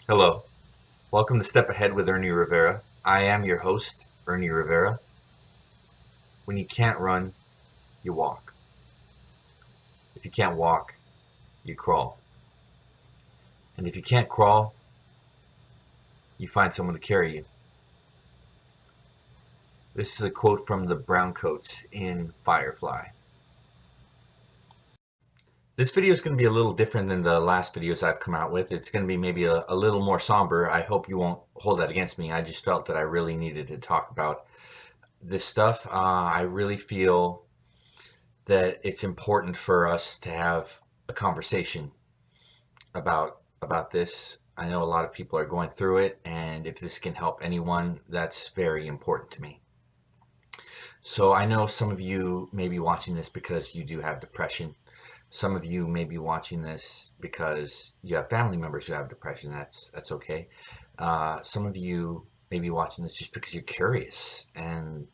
Hello, welcome to Step Ahead with Ernie Rivera. I am your host, Ernie Rivera. When you can't run, you walk. If you can't walk, you crawl. And if you can't crawl, you find someone to carry you. This is a quote from the Browncoats in Firefly. This video is going to be a little different than the last videos I've come out with. It's going to be maybe a little more somber. I hope you won't hold that against me. I just felt that I really needed to talk about this stuff. I really feel that it's important for us to have a conversation about this. I know a lot of people are going through it, and if this can help anyone, that's very important to me. So I know some of you may be watching this because you do have depression. Some of you may be watching this because you have family members who have depression. That's okay. Some of you may be watching this just because you're curious, and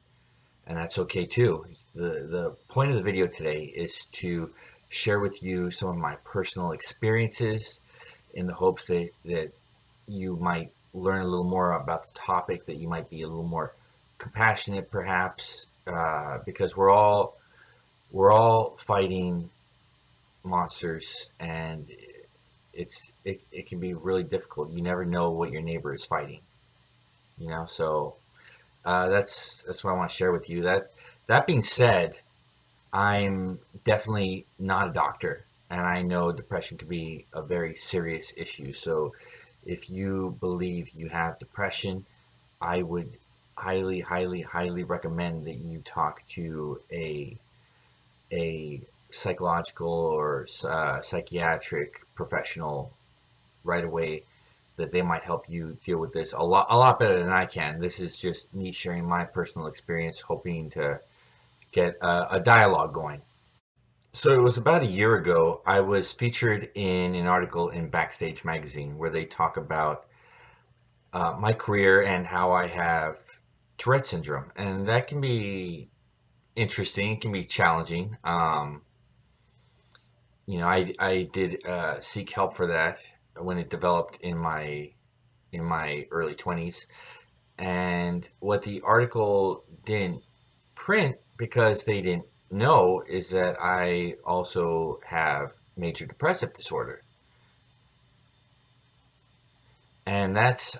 that's okay too. The point of the video today is to share with you some of my personal experiences in the hopes that you might learn a little more about the topic, that you might be a little more compassionate perhaps, because we're all fighting monsters, and it can be really difficult. You never know what your neighbor is fighting, so that's what I want to share with you. That being said, I'm definitely not a doctor, and I know depression can be a very serious issue. So if you believe you have depression, I would highly, highly, highly recommend that you talk to a psychological or psychiatric professional right away, that they might help you deal with this a lot better than I can. This is just me sharing my personal experience, hoping to get a dialogue going. So it was about a year ago, I was featured in an article in Backstage magazine where they talk about my career and how I have Tourette syndrome. And that can be interesting, it can be challenging. I did seek help for that when it developed in my early 20s. And what the article didn't print, because they didn't know, is that I also have major depressive disorder. And that's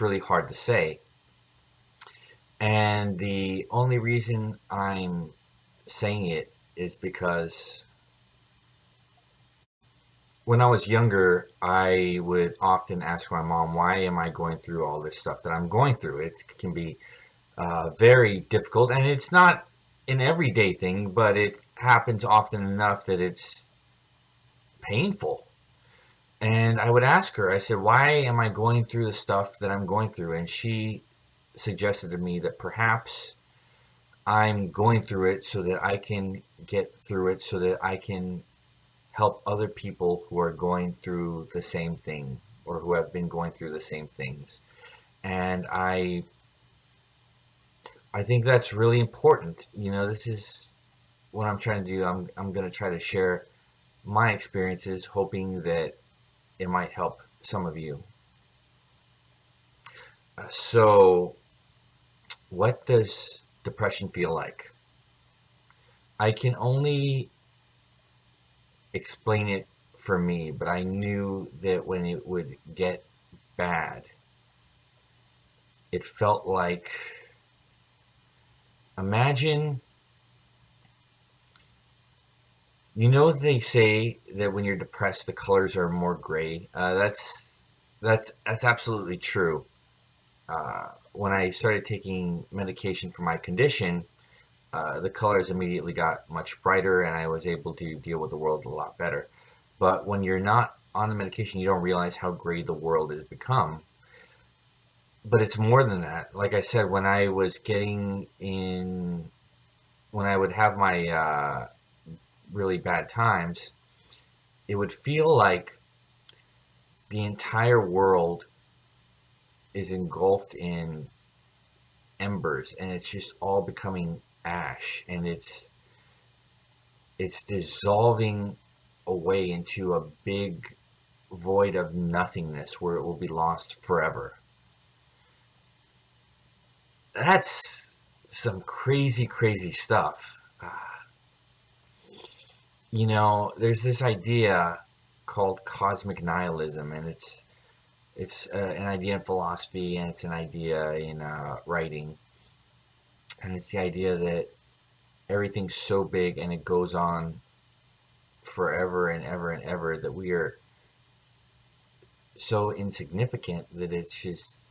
really hard to say. And the only reason I'm saying it is because when I was younger, I would often ask my mom, why am I going through all this stuff that I'm going through? It can be very difficult, and it's not an everyday thing, but it happens often enough that it's painful. And I would ask her, I said, why am I going through the stuff that I'm going through? And she suggested to me that perhaps I'm going through it so that I can get through it, so that I can help other people who are going through the same thing, or who have been going through the same things. And I think that's really important. This is what I'm trying to do. I'm going to try to share my experiences, hoping that it might help some of you. So, what does depression feel like? I can only explain it for me, but I knew that when it would get bad, it felt like, imagine, they say that when you're depressed, the colors are more gray. That's absolutely true. When I started taking medication for my condition, the colors immediately got much brighter, and I was able to deal with the world a lot better. But when you're not on the medication, you don't realize how gray the world has become. But it's more than that. Like I said, when I was when I would have my really bad times, it would feel like the entire world is engulfed in embers, and it's just all becoming ash, and it's dissolving away into a big void of nothingness where it will be lost forever. That's some crazy, crazy stuff. There's this idea called cosmic nihilism, and it's an idea in philosophy, and it's an idea in writing, and it's the idea that everything's so big and it goes on forever and ever and ever, that we are so insignificant that it's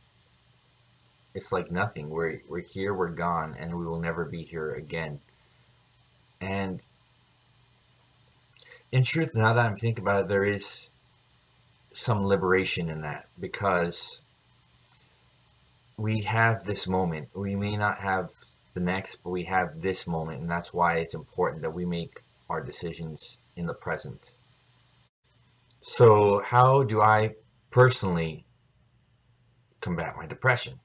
like nothing. We're here, we're gone, and we will never be here again. And in truth, now that I'm thinking about it, there is some liberation in that, because we have this moment. We may not have the next, but we have this moment, and that's why it's important that we make our decisions in the present. So how do I personally combat my depression?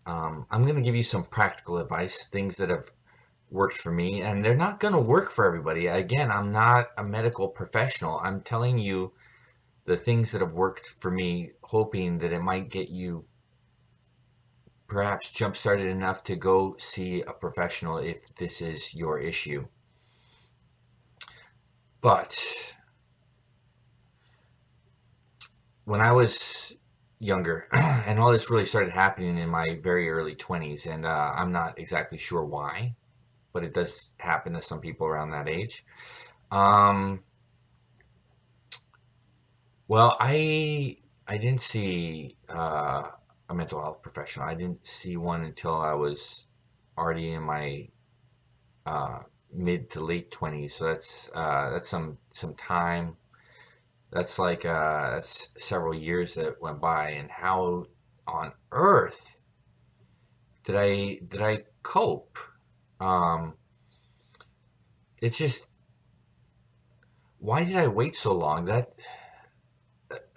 I'm going to give you some practical advice, things that have worked for me, and they're not going to work for everybody. Again, I'm not a medical professional. I'm telling you the things that have worked for me, hoping that it might get you perhaps jump started enough to go see a professional if this is your issue. But when I was younger, and all this really started happening in my very early 20s, and I'm not exactly sure why, but it does happen to some people around that age. Well, I didn't see a mental health professional. I didn't see one until I was already in my mid to late 20s. So that's some time. That's several years that went by. And how on earth did I cope? Um, it's just, why did I wait so long? That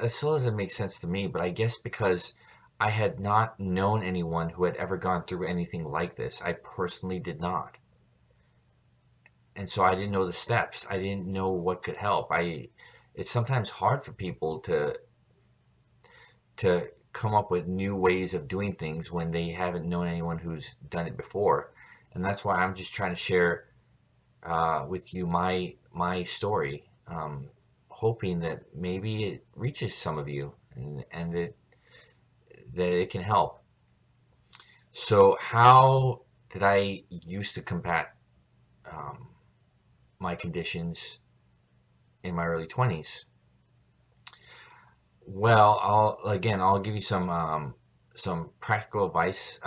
still doesn't make sense to me, but I guess because I had not known anyone who had ever gone through anything like this. I personally did not. And so I didn't know the steps. I didn't know what could help. It's sometimes hard for people to come up with new ways of doing things when they haven't known anyone who's done it before. And that's why I'm just trying to share with you my story, hoping that maybe it reaches some of you, and that it can help. So how did I used to combat um, my conditions in my early 20s? Well, I'll give you some practical advice,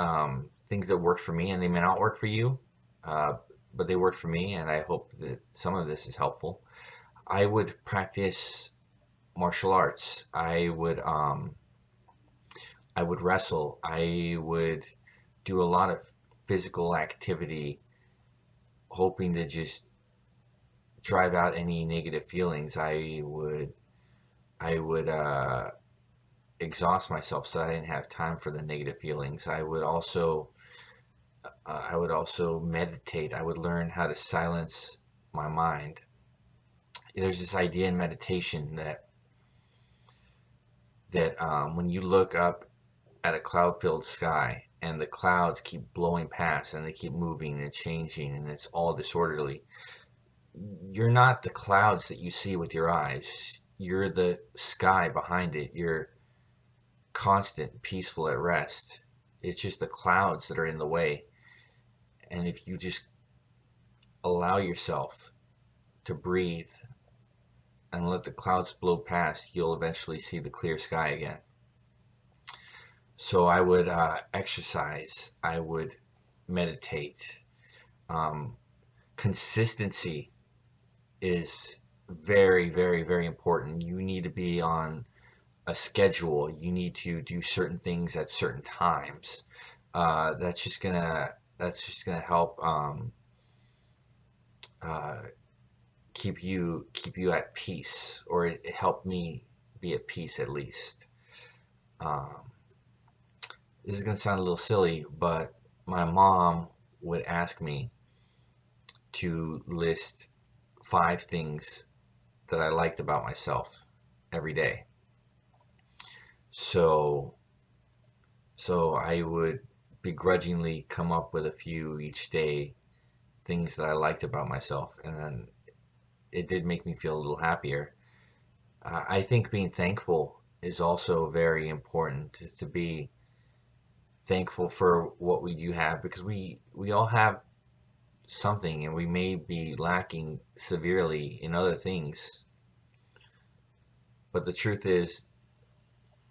things that worked for me, and they may not work for you, uh, but they worked for me, and I hope that some of this is helpful. I would practice martial arts. I would wrestle. I would do a lot of physical activity, hoping to just drive out any negative feelings. I would exhaust myself so I didn't have time for the negative feelings. I would also meditate. I would learn how to silence my mind. There's this idea in meditation that when you look up at a cloud-filled sky and the clouds keep blowing past and they keep moving and changing and it's all disorderly, you're not the clouds that you see with your eyes. You're the sky behind it. You're constant, peaceful, at rest. It's just the clouds that are in the way. And if you just allow yourself to breathe and let the clouds blow past, you'll eventually see the clear sky again. So I would exercise. I would meditate. Um, Consistency is very, very, very important. You need to be on a schedule. You need to do certain things at certain times. That's just gonna help uh, keep you at peace, or it helped me be at peace at least. Um, this is gonna sound a little silly, but my mom would ask me to list 5 things that I liked about myself, every day. So I would begrudgingly come up with a few each day, things that I liked about myself, and then it did make me feel a little happier. I think being thankful is also very important, to be thankful for what we do have, because we all have something, and we may be lacking severely in other things. But the truth is,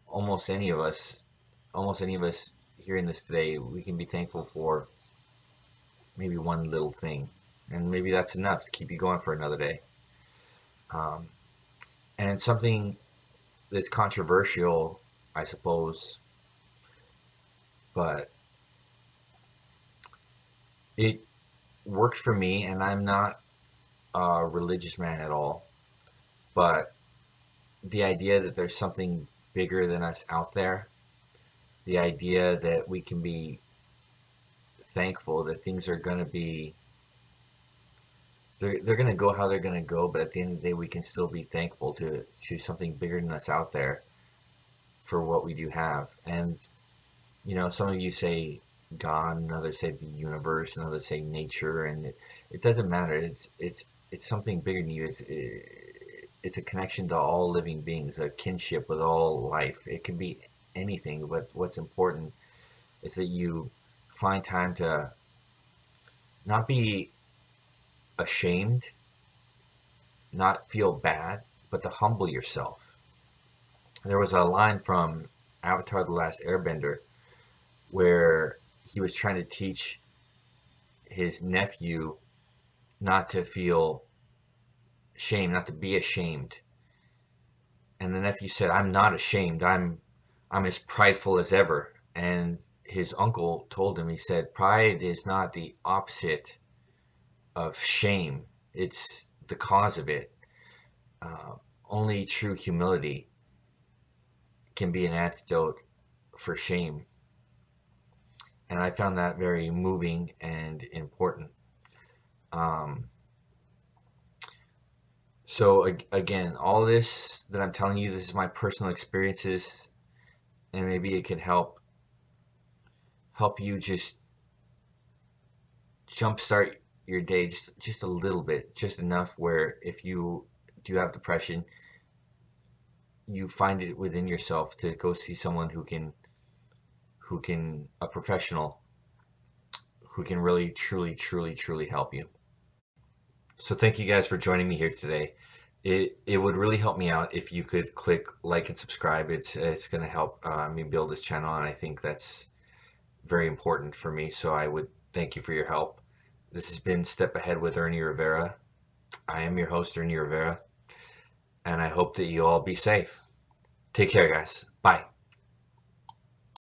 almost any of us, almost any of us hearing this today, we can be thankful for maybe one little thing, and maybe that's enough to keep you going for another day. Um, and it's something that's controversial, I suppose, but it works for me, and I'm not a religious man at all. But the idea that there's something bigger than us out there, the idea that we can be thankful that things are going to be, they're going to go how they're going to go, but at the end of the day we can still be thankful to something bigger than us out there for what we do have. And some of you say God, and others say the universe, and others say nature, and it doesn't matter. It's something bigger than you. It's a connection to all living beings, a kinship with all life. It can be anything, but what's important is that you find time to not be ashamed, not feel bad, but to humble yourself. There was a line from Avatar: The Last Airbender where he was trying to teach his nephew not to feel shame, not to be ashamed. And the nephew said, "I'm not ashamed. I'm as prideful as ever." And his uncle told him, he said, "Pride is not the opposite of shame. It's the cause of it. Uh, Only true humility can be an antidote for shame." And I found that very moving and important. Um, so again, all this that I'm telling you, this is my personal experiences, and maybe it can help you just jumpstart your day just a little bit, just enough where if you do have depression, you find it within yourself to go see someone who can a professional who can really truly help you. So thank you guys for joining me here today. It would really help me out if you could click like and subscribe. It's going to help me build this channel, and I think that's very important for me. So I would thank you for your help. This has been Step Ahead with Ernie Rivera. I am your host, Ernie Rivera, and I hope that you all be safe. Take care, guys. Bye.